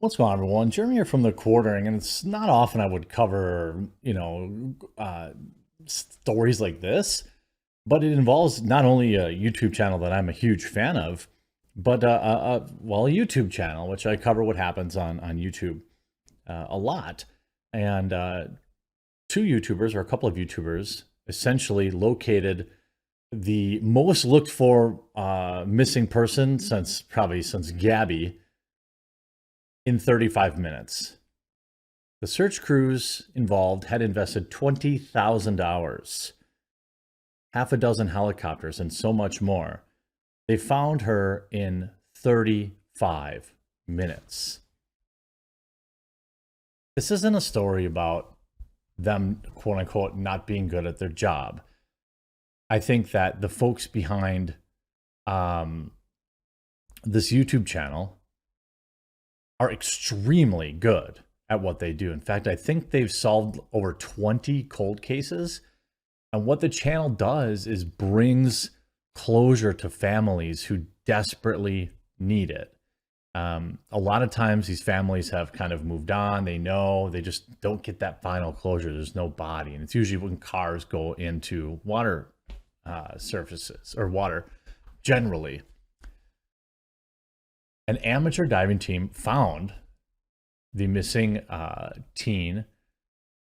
What's going on, everyone? Jeremy here from the Quartering, and it's not often I would cover, stories like this, but it involves not only a YouTube channel that I'm a huge fan of, but a YouTube channel which I cover what happens on YouTube a lot, and two YouTubers or a couple of YouTubers essentially located the most looked for missing person since Gabby in 35 minutes. The search crews involved had invested 20,000 hours, half a dozen helicopters, and so much more. They found her in 35 minutes. This isn't a story about them, quote unquote, not being good at their job. I think that the folks behind this YouTube channel are extremely good at what they do. In fact, I think they've solved over 20 cold cases. And what the channel does is brings closure to families who desperately need it. A lot of times these families have kind of moved on. They know they just don't get that final closure. There's no body. And it's usually when cars go into water surfaces or water generally. An amateur diving team found the missing teen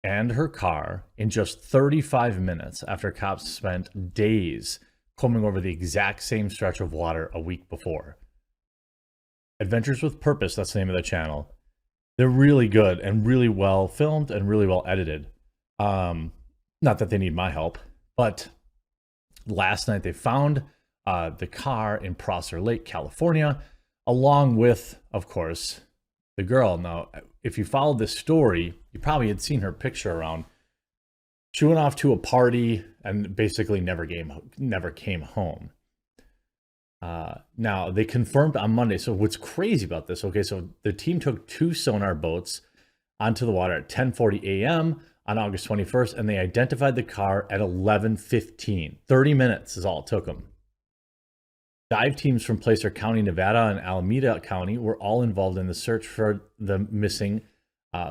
and her car in just 35 minutes after cops spent days combing over the exact same stretch of water a week before. Adventures with Purpose, that's the name of the channel. They're really good and really well filmed and really well edited. Not that they need my help, but last night they found the car in Prosser Lake, California, along with, of course, the girl. Now, if you followed this story, you probably had seen her picture around. She went off to a party and basically never came home. Now, they confirmed on Monday. So what's crazy about this, okay, so the team took two sonar boats onto the water at 10:40 a.m. on August 21st, and they identified the car at 11:15. 30 minutes is all it took them. Dive teams from Placer County, Nevada, and Alameda County were all involved in the search for the missing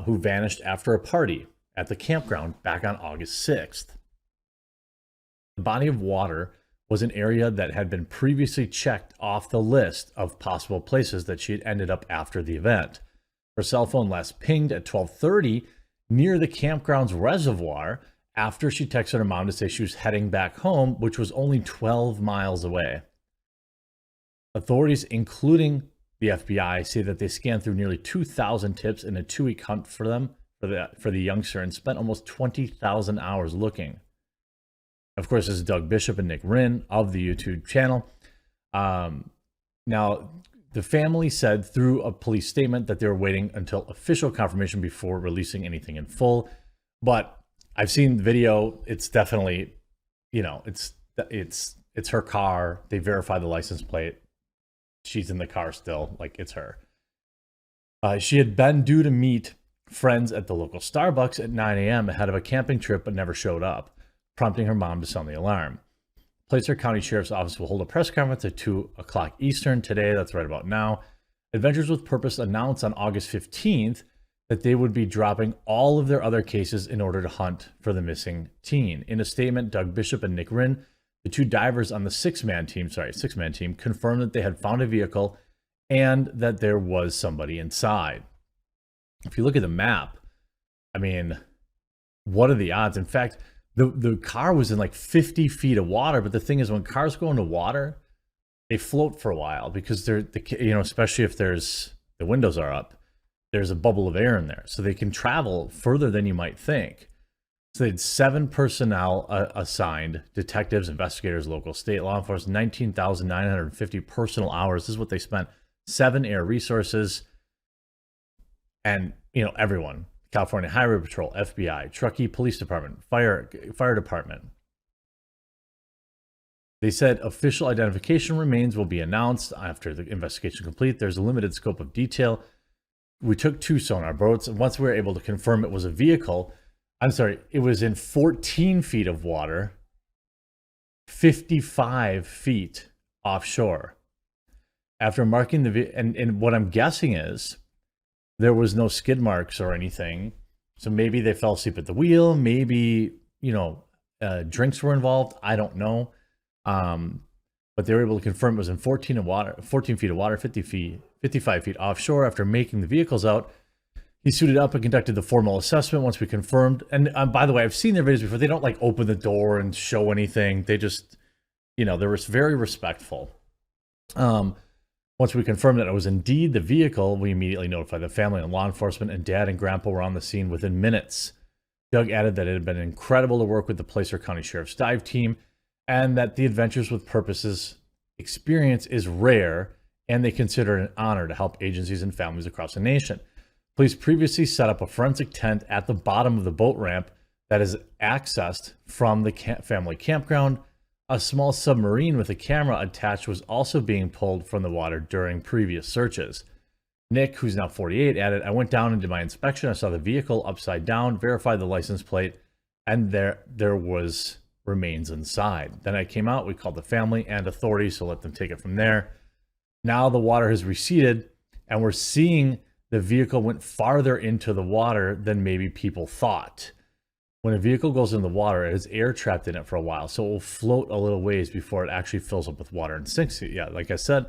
who vanished after a party at the campground back on August 6th. The body of water was an area that had been previously checked off the list of possible places that she had ended up after the event. Her cell phone last pinged at 12:30 near the campground's reservoir after she texted her mom to say she was heading back home, which was only 12 miles away. Authorities, including the FBI, say that they scanned through nearly 2,000 tips in a 2-week hunt for the youngster and spent almost 20,000 hours looking. Of course, this is Doug Bishop and Nick Wren of the YouTube channel. Now, the family said through a police statement that they were waiting until official confirmation before releasing anything in full. But I've seen the video. It's definitely, it's her car. They verify the license plate. She's in the car still, like it's her. She had been due to meet friends at the local Starbucks at 9 a.m. ahead of a camping trip, but never showed up, prompting her mom to sound the alarm. Placer County Sheriff's Office will hold a press conference at 2 o'clock Eastern today. That's right about now. Adventures with Purpose announced on August 15th that they would be dropping all of their other cases in order to hunt for the missing teen. In a statement, Doug Bishop and Nick Wren, the two divers on the six-man team, confirmed that they had found a vehicle and that there was somebody inside. If you look at the map, I mean, what are the odds? In fact, the car was in like 50 feet of water, but the thing is, when cars go into water, they float for a while because especially if the windows are up, there's a bubble of air in there, so they can travel further than you might think. So they had 7 personnel assigned: detectives, investigators, local, state law enforcement, 19,950 personal hours. This is what they spent. 7 air resources, and everyone: California Highway Patrol, FBI, Truckee Police Department, fire department. They said official identification remains will be announced after the investigation complete. There's a limited scope of detail. We took 2 sonar boats, and once we were able to confirm it was a vehicle, it was in 14 feet of water, 55 feet offshore. After marking and what I'm guessing is there was no skid marks or anything. So maybe they fell asleep at the wheel. Maybe, drinks were involved. I don't know. But they were able to confirm it was in 14 feet of water, 55 feet offshore. After making the vehicles out, he suited up and conducted the formal assessment once we confirmed. And by the way, I've seen their videos before. They don't like open the door and show anything. They just, they were very respectful. Once we confirmed that it was indeed the vehicle, we immediately notified the family and law enforcement, and Dad and Grandpa were on the scene within minutes. Doug added that it had been incredible to work with the Placer County Sheriff's dive team, and that the Adventures with Purposes experience is rare, and they consider it an honor to help agencies and families across the nation. Police previously set up a forensic tent at the bottom of the boat ramp that is accessed from the family campground. A small submarine with a camera attached was also being pulled from the water during previous searches. Nick, who's now 48, added, I went down and did my inspection. I saw the vehicle upside down, verified the license plate, and there was remains inside. Then I came out, we called the family and authorities to let them take it from there. Now the water has receded, and we're seeing the vehicle went farther into the water than maybe people thought. When a vehicle goes in the water, it has air trapped in it for a while, so it will float a little ways before it actually fills up with water and sinks. Yeah, like I said,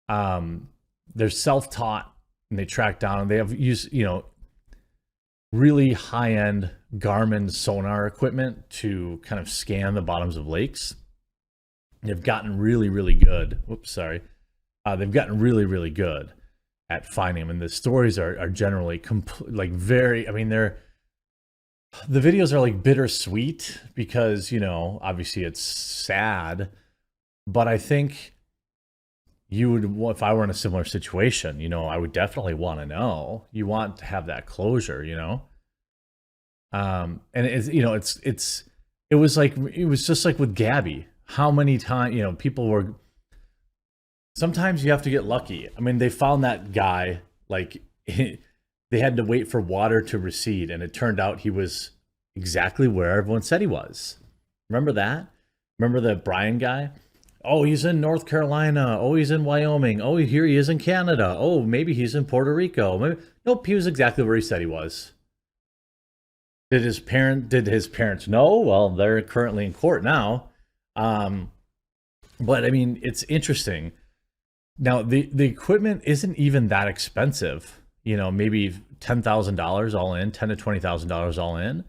they're self-taught, and they track down, and they have used, really high-end Garmin sonar equipment to kind of scan the bottoms of lakes. They've gotten really, really good. They've gotten really, really good at finding them, and the stories are generally the videos are like bittersweet because, obviously it's sad, but I think if I were in a similar situation, I would definitely want to know. You want to have that closure, and it was just like with Gabby. How many times, people were, sometimes you have to get lucky. I mean, they found that guy, they had to wait for water to recede, and it turned out he was exactly where everyone said he was. Remember that? Remember the Brian guy? Oh, he's in North Carolina. Oh, he's in Wyoming. Oh, here he is in Canada. Oh, maybe he's in Puerto Rico. Nope, he was exactly where he said he was. Did his parents know? Well, they're currently in court now. But I mean, it's interesting. Now, the equipment isn't even that expensive. Maybe $10,000 all in, $10,000 to $20,000 all in.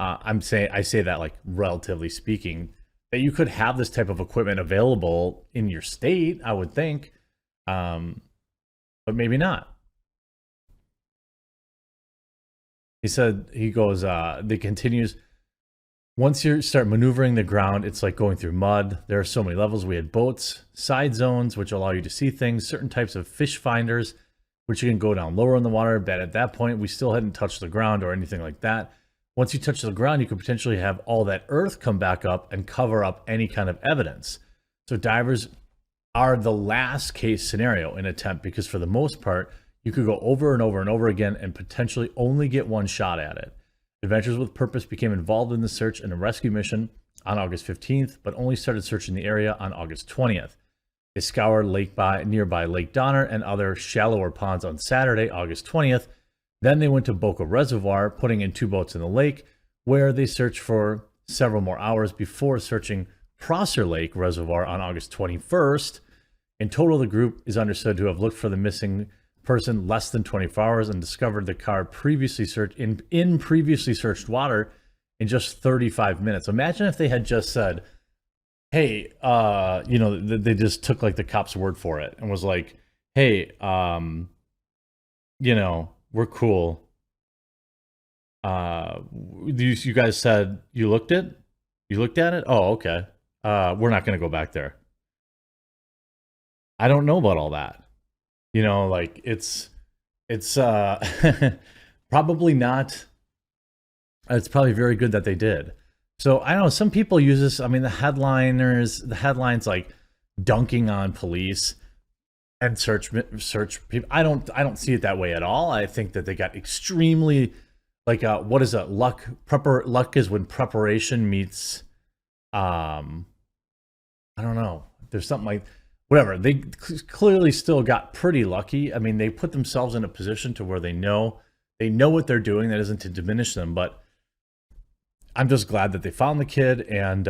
I say that like relatively speaking, that you could have this type of equipment available in your state, I would think, but maybe not. He continues, once you start maneuvering the ground, it's like going through mud. There are so many levels. We had boats, side zones, which allow you to see things, certain types of fish finders, which you can go down lower in the water. But at that point, we still hadn't touched the ground or anything like that. Once you touch the ground, you could potentially have all that earth come back up and cover up any kind of evidence. So divers are the last case scenario in attempt, because for the most part, you could go over and over and over again and potentially only get one shot at it. Adventures with Purpose became involved in the search and a rescue mission on August 15th, but only started searching the area on August 20th. They scoured nearby Lake Donner and other shallower ponds on Saturday, August 20th. Then they went to Boca Reservoir, putting in 2 boats in the lake, where they searched for several more hours before searching Prosser Lake Reservoir on August 21st. In total, the group is understood to have looked for the missing person less than 24 hours and discovered the car previously searched in previously searched water in just 35 minutes. Imagine if they had just said, hey, they just took like the cop's word for it and was like, hey, we're cool. You guys said you looked at it? Oh, okay. We're not going to go back there. I don't know about all that. It's probably not. It's probably very good that they did. So I don't know. Some people use this. I mean, the headlines like dunking on police and search people. I don't see it that way at all. I think that they got extremely what is it? Luck is when preparation meets. I don't know. There's something whatever. They clearly still got pretty lucky. I mean, they put themselves in a position to where they know what they're doing. That isn't to diminish them, but I'm just glad that they found the kid, and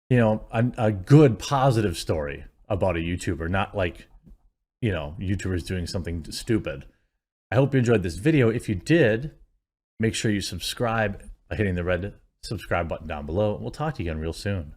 you know, a good positive story about a YouTuber, not like, you know, YouTubers doing something stupid. I hope you enjoyed this video. If you did, make sure you subscribe by hitting the red subscribe button down below. We'll talk to you again real soon.